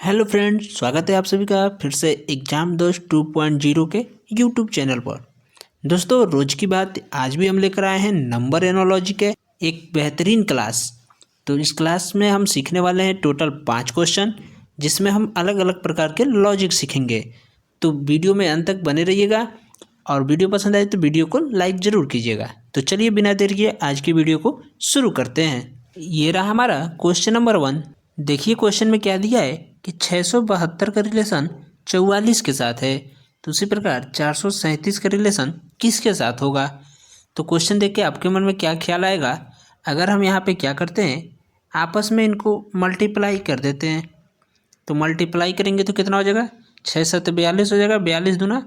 Hello friends, स्वागत है आप सभी का फिर से एग्जाम दोस्त 2.0 के यूट्यूब चैनल पर। दोस्तों, रोज की बात आज भी हम लेकर आए हैं नंबर एनोलॉजी के एक बेहतरीन क्लास। तो इस क्लास में हम सीखने वाले हैं टोटल 5 क्वेश्चन, जिसमें हम अलग अलग प्रकार के लॉजिक सीखेंगे। तो वीडियो में अंत तक बने रहिएगा और वीडियो पसंद आए तो वीडियो को लाइक ज़रूर कीजिएगा। तो चलिए बिना देर किए आज की वीडियो को शुरू करते हैं। ये रहा हमारा क्वेश्चन नंबर 1। देखिए क्वेश्चन में क्या दिया है कि 672 का रिलेशन 44 के साथ है, तो उसी प्रकार 437 का रिलेशन किसके साथ होगा। तो क्वेश्चन देख के आपके मन में क्या ख्याल आएगा। अगर हम यहाँ पे क्या करते हैं, आपस में इनको मल्टीप्लाई कर देते हैं। तो मल्टीप्लाई करेंगे तो कितना हो जाएगा, 6 7 42 हो जाएगा, 42 दूना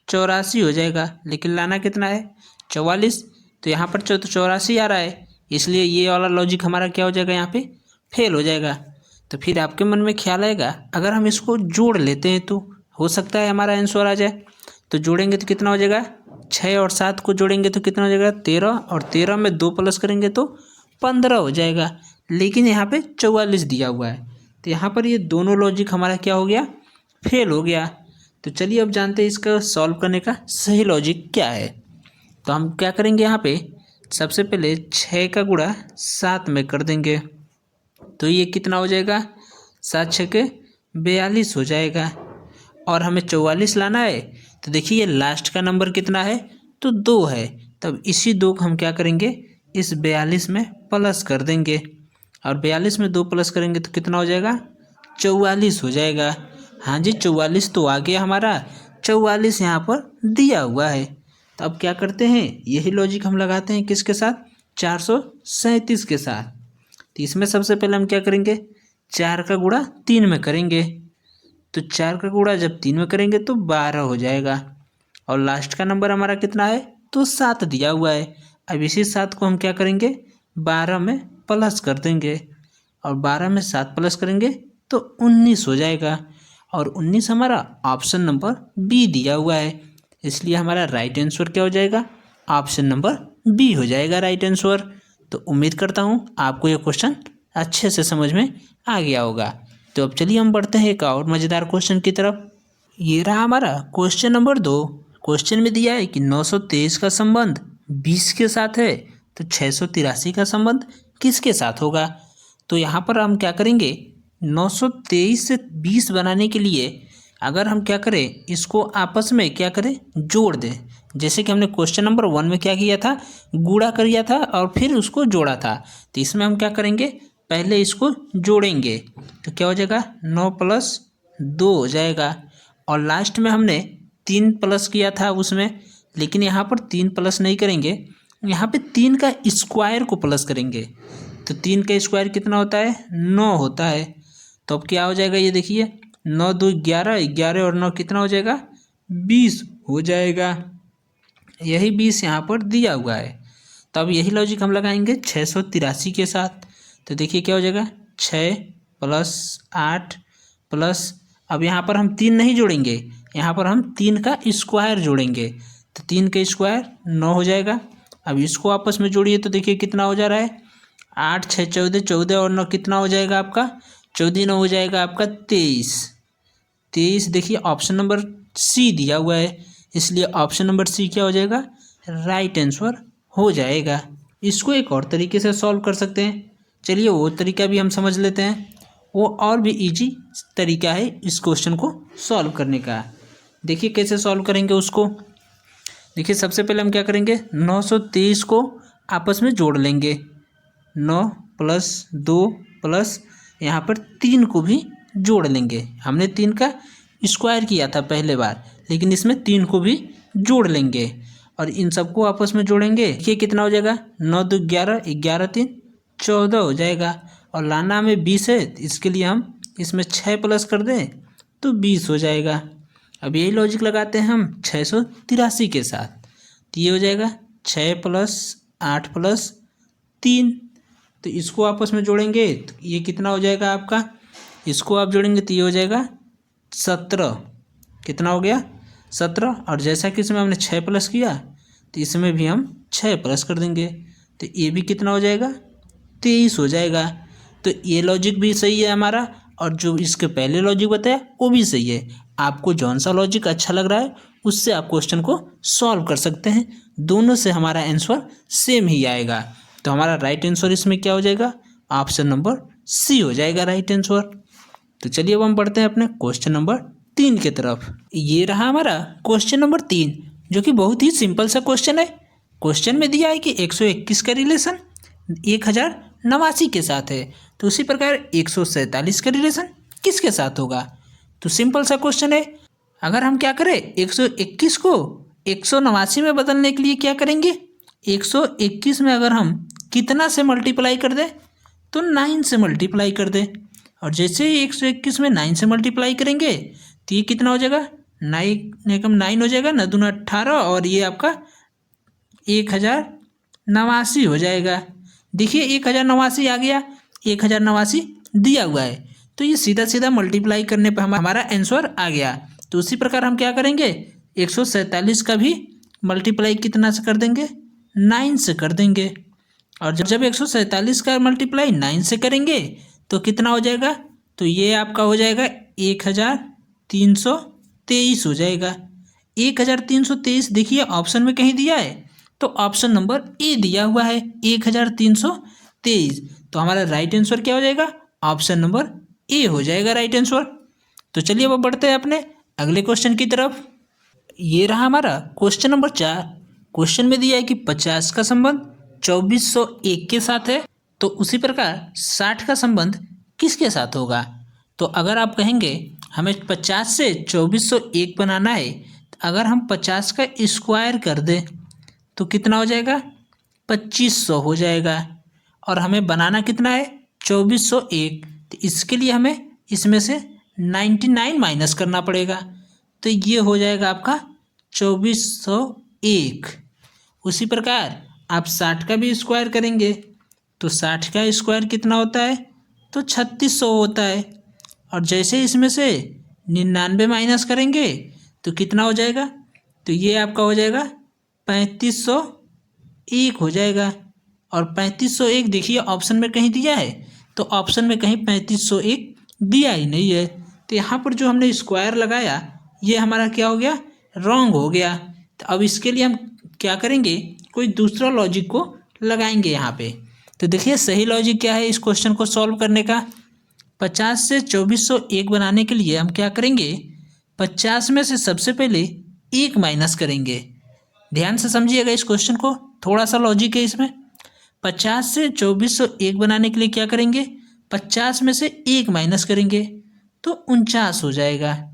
84 हो जाएगा। लेकिन लाना कितना है, 44। तो यहाँ पर 84 आ रहा है, इसलिए ये वाला लॉजिक हमारा क्या हो जाएगा, यहाँ पे फेल हो जाएगा। तो फिर आपके मन में ख्याल आएगा, अगर हम इसको जोड़ लेते हैं तो हो सकता है हमारा आंसर आ जाए। तो जोड़ेंगे तो कितना हो जाएगा, 6 और 7 को जोड़ेंगे तो कितना हो जाएगा, 13, और 13 में 2 प्लस करेंगे तो 15 हो जाएगा। लेकिन यहाँ पे 44 दिया हुआ है, तो यहाँ पर ये दोनों लॉजिक हमारा क्या हो गया, फेल हो गया। तो चलिए अब जानते हैं इसका सॉल्व करने का सही लॉजिक क्या है। तो हम क्या करेंगे, यहाँ पे सबसे पहले 6 का गुणा 7 में कर देंगे, तो ये कितना हो जाएगा, 7 6 के 42 हो जाएगा। और हमें 44 लाना है, तो देखिए ये लास्ट का नंबर कितना है, तो 2 है। तब इसी 2 को हम क्या करेंगे, इस 42 में प्लस कर देंगे, और 42 में 2 प्लस करेंगे तो कितना हो जाएगा, 44 हो जाएगा। हाँ जी, 44 तो आ गया हमारा, 44 यहाँ पर दिया हुआ है। तो अब क्या करते हैं, यही लॉजिक हम लगाते हैं किसके साथ, 437 के साथ। तो इसमें सबसे पहले हम क्या करेंगे, 4 का गुणा 3 में करेंगे। तो 4 का गुणा जब 3 में करेंगे तो 12 हो जाएगा। और लास्ट का नंबर हमारा कितना है, तो 7 दिया हुआ है। अब इसी 7 को हम क्या करेंगे, 12 में प्लस कर देंगे, और 12 में 7 प्लस करेंगे तो 19 हो जाएगा। और 19 हमारा ऑप्शन नंबर बी दिया हुआ है, इसलिए हमारा राइट आंसर क्या हो जाएगा, ऑप्शन नंबर बी हो जाएगा राइट आंसर। तो उम्मीद करता हूँ आपको ये क्वेश्चन अच्छे से समझ में आ गया होगा। तो अब चलिए हम बढ़ते हैं एक और मज़ेदार क्वेश्चन की तरफ। ये रहा हमारा क्वेश्चन नंबर 2। क्वेश्चन में दिया है कि 923 का संबंध 20 के साथ है, तो 683 का संबंध किसके साथ होगा। तो यहाँ पर हम क्या करेंगे, 923 से 20 बनाने के लिए अगर हम क्या करें, इसको आपस में क्या करें, जोड़ दें। जैसे कि हमने क्वेश्चन नंबर 1 में क्या किया था, गुणा किया था और फिर उसको जोड़ा था। तो इसमें हम क्या करेंगे, पहले इसको जोड़ेंगे, तो क्या हो जाएगा, 9 + 2 हो जाएगा। और लास्ट में हमने 3 प्लस किया था उसमें, लेकिन यहाँ पर 3 प्लस नहीं करेंगे, यहाँ पे 3 का स्क्वायर को प्लस करेंगे। तो 3 का स्क्वायर कितना होता है, 9 होता है। तो अब क्या हो जाएगा, ये देखिए, 9 2 11, 11 और 9 कितना हो जाएगा, 20 हो जाएगा। यही 20 यहाँ पर दिया हुआ है। तो अब यही लॉजिक हम लगाएंगे 683 के साथ। तो देखिए क्या हो जाएगा, 6 + 8 प्लस, अब यहाँ पर हम 3 नहीं जोड़ेंगे, यहाँ पर हम 3 का स्क्वायर जोड़ेंगे। तो 3 का स्क्वायर 9 हो जाएगा। अब इसको आपस में जोड़िए तो देखिए कितना हो जा रहा है, 8 6 14, 14 और 9 कितना हो जाएगा आपका, 14 9 हो जाएगा आपका 23। 23 देखिए ऑप्शन नंबर सी दिया हुआ है, इसलिए ऑप्शन नंबर सी क्या हो जाएगा, राइट आंसर हो जाएगा। इसको एक और तरीके से सॉल्व कर सकते हैं, चलिए वो तरीका भी हम समझ लेते हैं। वो और भी इजी तरीका है इस क्वेश्चन को सॉल्व करने का। देखिए कैसे सॉल्व करेंगे उसको। देखिए सबसे पहले हम क्या करेंगे, 923 को आपस में जोड़ लेंगे, 9 + 2 प्लस यहाँ पर 3 को भी जोड़ लेंगे। हमने 3 का स्क्वायर किया था पहले बार, लेकिन इसमें 3 को भी जोड़ लेंगे और इन सबको आपस में जोड़ेंगे। ये कितना हो जाएगा, 9 2 11, 11 3 14 हो जाएगा। और लाना हमें 20 है, इसके लिए हम इसमें 6 प्लस कर दें तो 20 हो जाएगा। अब यही लॉजिक लगाते हैं हम 683 के साथ। तो ये हो जाएगा 6 + 8 + 3। तो इसको आपस में जोड़ेंगे तो ये कितना हो जाएगा आपका, इसको आप जोड़ेंगे तो ये हो जाएगा 17। कितना हो गया, 17। और जैसा कि इसमें हमने 6 प्लस किया, तो इसमें भी हम 6 प्लस कर देंगे, तो ये भी कितना हो जाएगा, 23 हो जाएगा। तो ये लॉजिक भी सही है हमारा और जो इसके पहले लॉजिक बताया वो भी सही है। आपको जौन सा लॉजिक अच्छा लग रहा है उससे आप क्वेश्चन को सॉल्व कर सकते हैं। दोनों से हमारा आंसर सेम ही आएगा। तो हमारा राइट आंसर इसमें क्या हो जाएगा? ऑप्शन नंबर सी हो जाएगा राइट आंसर। तो चलिए अब हम बढ़ते हैं अपने क्वेश्चन नंबर 3 की तरफ। ये रहा हमारा क्वेश्चन नंबर 3, जो कि बहुत ही सिंपल सा क्वेश्चन है। क्वेश्चन में दिया है कि 121 का रिलेशन 1089 के साथ है, तो उसी प्रकार 147 का रिलेशन किसके साथ होगा? तो सिंपल सा क्वेश्चन है। अगर हम क्या करें, 121 को 189 में बदलने के लिए क्या करेंगे, 121 में अगर हम कितना से मल्टीप्लाई कर दें, तो 9 से मल्टीप्लाई कर दें। और जैसे ही 121 में 9 से मल्टीप्लाई करेंगे तो ये कितना हो जाएगा, 9 हो जाएगा, 9 दूना 18, और ये आपका 1089 हो जाएगा। देखिए 1089 आ गया, 1089 दिया हुआ है, तो ये सीधा सीधा मल्टीप्लाई करने पर हमारा आंसर आ गया। तो उसी प्रकार हम क्या करेंगे, 147 का भी मल्टीप्लाई कितना से कर देंगे, 9 से कर देंगे। और जब 147 का मल्टीप्लाई 9 से करेंगे तो कितना हो जाएगा, तो ये आपका हो जाएगा 1323 हो जाएगा। 1323 देखिए ऑप्शन में कहीं दिया है, तो ऑप्शन नंबर ए दिया हुआ है 1323। तो हमारा राइट आंसर क्या हो जाएगा, ऑप्शन नंबर ए हो जाएगा राइट आंसर। तो चलिए अब बढ़ते हैं अपने अगले क्वेश्चन की तरफ। ये रहा हमारा क्वेश्चन नंबर 4। क्वेश्चन में दिया है कि 50 का संबंध 2401 के साथ है, तो उसी प्रकार 60 का संबंध किसके साथ होगा? तो अगर आप कहेंगे हमें 50 से 2401 बनाना है, तो अगर हम 50 का स्क्वायर कर दें तो कितना हो जाएगा, 2500 हो जाएगा। और हमें बनाना कितना है, 2401, तो इसके लिए हमें इसमें से 99 माइनस करना पड़ेगा, तो ये हो जाएगा आपका 2401। उसी प्रकार आप 60 का भी स्क्वायर करेंगे तो 60 का स्क्वायर कितना होता है, तो 3600 होता है। और जैसे इसमें से 99 माइनस करेंगे तो कितना हो जाएगा, तो ये आपका हो जाएगा 3501 हो जाएगा। और 3501 देखिए ऑप्शन में कहीं दिया है, तो ऑप्शन में कहीं 3501 दिया ही नहीं है, तो यहाँ पर जो हमने स्क्वायर लगाया ये हमारा क्या हो गया, रॉन्ग हो गया। तो अब इसके लिए हम क्या करेंगे, कोई दूसरा लॉजिक को लगाएंगे यहाँ पे। तो देखिए सही लॉजिक क्या है इस क्वेश्चन को सॉल्व करने का। 50 से 2401 बनाने के लिए हम क्या करेंगे, 50 में से सबसे पहले 1 माइनस करेंगे। ध्यान से समझिएगा इस क्वेश्चन को, थोड़ा सा लॉजिक है इसमें। 50 से 2401 बनाने के लिए क्या करेंगे, 50 में से 1 माइनस करेंगे तो 49 हो जाएगा।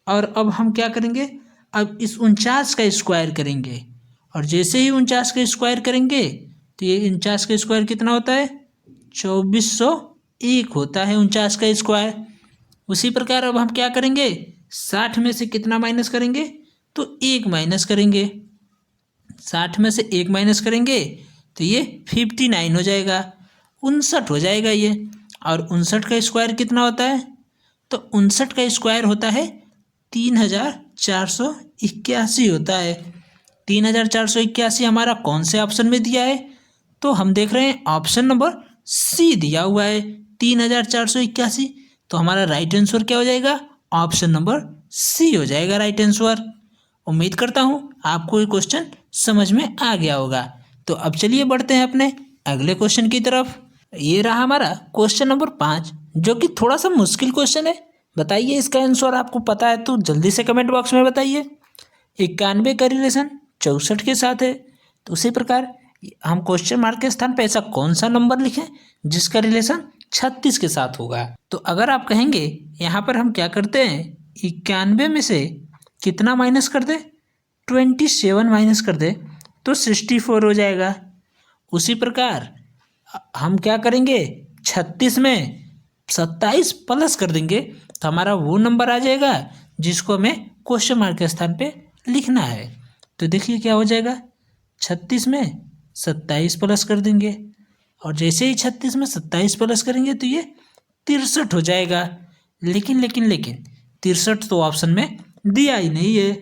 और अब हम क्या करेंगे, अब इस 49 का स्क्वायर करेंगे, और जैसे ही 49 का स्क्वायर करेंगे तो ये 49 का स्क्वायर कितना होता है, 2401 होता है 49 का स्क्वायर। उसी प्रकार अब हम क्या करेंगे, 60 में से कितना माइनस करेंगे, तो 1 माइनस करेंगे। 60 में से 1 माइनस करेंगे तो ये 59 हो जाएगा, 59 हो जाएगा ये। और 59 का स्क्वायर कितना होता है, तो 59 का स्क्वायर होता है 3481 होता है। 3481 हमारा कौन से ऑप्शन में दिया है, तो हम देख रहे हैं ऑप्शन नंबर सी दिया हुआ है 3481। तो हमारा राइट आंसर क्या हो जाएगा, ऑप्शन नंबर सी हो जाएगा राइट आंसर। उम्मीद करता हूँ आपको ये क्वेश्चन समझ में आ गया होगा। तो अब चलिए बढ़ते हैं अपने अगले क्वेश्चन की तरफ। ये रहा हमारा क्वेश्चन नंबर 5, जो कि थोड़ा सा मुश्किल क्वेश्चन है। बताइए इसका आंसर आपको पता है तो जल्दी से कमेंट बॉक्स में बताइए। 91 का रिलेशन 64 के साथ है, तो उसी प्रकार हम क्वेश्चन मार्क के स्थान पे ऐसा कौन सा नंबर लिखें जिसका रिलेशन 36 के साथ होगा। तो अगर आप कहेंगे यहाँ पर हम क्या करते हैं, 91 में से कितना माइनस कर दे, 27 माइनस कर दे तो 64 हो जाएगा। उसी प्रकार हम क्या करेंगे, 36 में 27 प्लस कर देंगे तो हमारा वो नंबर आ जाएगा जिसको हमें क्वेश्चन मार्क के स्थान पे लिखना है। तो देखिए क्या हो जाएगा, 36 में 27 प्लस कर देंगे, और जैसे ही 36 में 27 प्लस करेंगे तो ये 63 हो जाएगा। लेकिन 63 तो ऑप्शन में दिया ही नहीं है,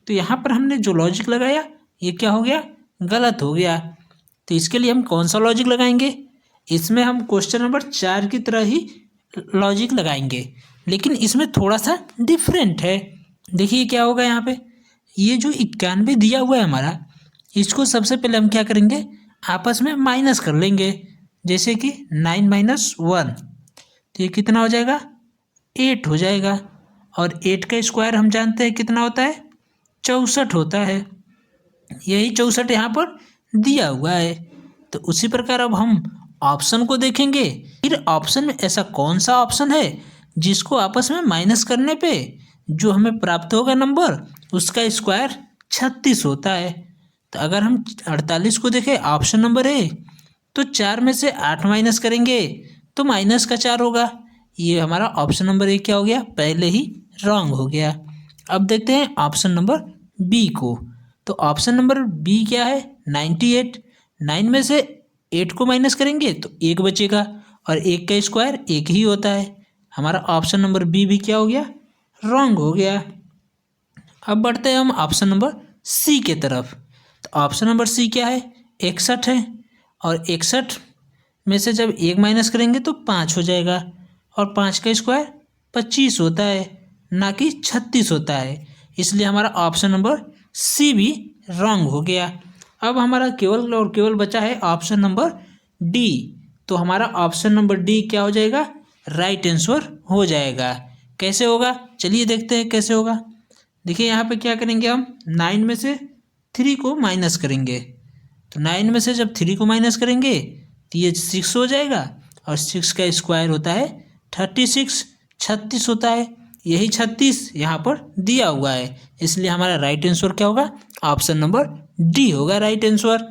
तो यहाँ पर हमने जो लॉजिक लगाया ये क्या हो गया, गलत हो गया। तो इसके लिए हम कौन सा लॉजिक लगाएंगे, इसमें हम क्वेश्चन नंबर 4 की तरह ही लॉजिक लगाएंगे, लेकिन इसमें थोड़ा सा डिफरेंट है। देखिए क्या होगा यहाँ पे, ये जो 91 दिया हुआ है हमारा, इसको सबसे पहले हम क्या करेंगे, आपस में माइनस कर लेंगे। जैसे कि 9 - 1, तो ये कितना हो जाएगा, 8 हो जाएगा। और 8 का स्क्वायर हम जानते हैं कितना होता है, 64 होता है। यही 64 यहाँ पर दिया हुआ है। तो उसी प्रकार अब हम ऑप्शन को देखेंगे। फिर ऑप्शन में ऐसा कौन सा ऑप्शन है जिसको आपस में माइनस करने पे जो हमें प्राप्त होगा नंबर, उसका स्क्वायर 36 होता है। तो अगर हम 48 को देखें, ऑप्शन नंबर ए, तो 4 में से 8 माइनस करेंगे तो माइनस का 4 होगा। ये हमारा ऑप्शन नंबर ए क्या हो गया, पहले ही रॉन्ग हो गया। अब देखते हैं ऑप्शन नंबर बी को। तो ऑप्शन नंबर बी क्या है, 98। 9 में से 8 को माइनस करेंगे तो 1 बचेगा, और 1 का स्क्वायर 1 ही होता है। हमारा ऑप्शन नंबर बी भी क्या हो गया, रॉन्ग हो गया। अब बढ़ते हैं हम ऑप्शन नंबर सी के तरफ। तो ऑप्शन नंबर सी क्या है, 61 है। और 61 में से जब 1 माइनस करेंगे तो 5 हो जाएगा, और 5 का स्क्वायर 25 होता है, ना कि 36 होता है। इसलिए हमारा ऑप्शन नंबर सी भी रॉन्ग हो गया। अब हमारा केवल और केवल बचा है ऑप्शन नंबर डी। तो हमारा ऑप्शन नंबर डी क्या हो जाएगा, राइट आंसर हो जाएगा। कैसे होगा, चलिए देखते हैं कैसे होगा। देखिए यहाँ पे क्या करेंगे, हम 9 में से 3 को माइनस करेंगे। तो 9 में से जब 3 को माइनस करेंगे तो ये 6 हो जाएगा, और 6 का स्क्वायर होता है 36, 36 होता है। यही 36 यहाँ पर दिया हुआ है, इसलिए हमारा राइट आंसर क्या होगा, ऑप्शन नंबर डी होगा राइट आंसर।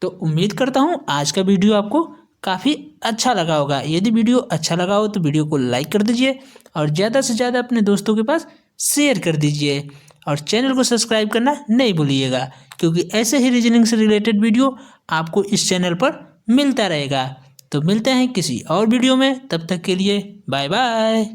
तो उम्मीद करता हूँ आज का वीडियो आपको काफ़ी अच्छा लगा होगा। यदि वीडियो अच्छा लगा हो तो वीडियो को लाइक कर दीजिए, और ज़्यादा से ज़्यादा अपने दोस्तों के पास शेयर कर दीजिए, और चैनल को सब्सक्राइब करना नहीं भूलिएगा, क्योंकि ऐसे ही रीजनिंग से रिलेटेड वीडियो आपको इस चैनल पर मिलता रहेगा। तो मिलते हैं किसी और वीडियो में, तब तक के लिए बाय बाय।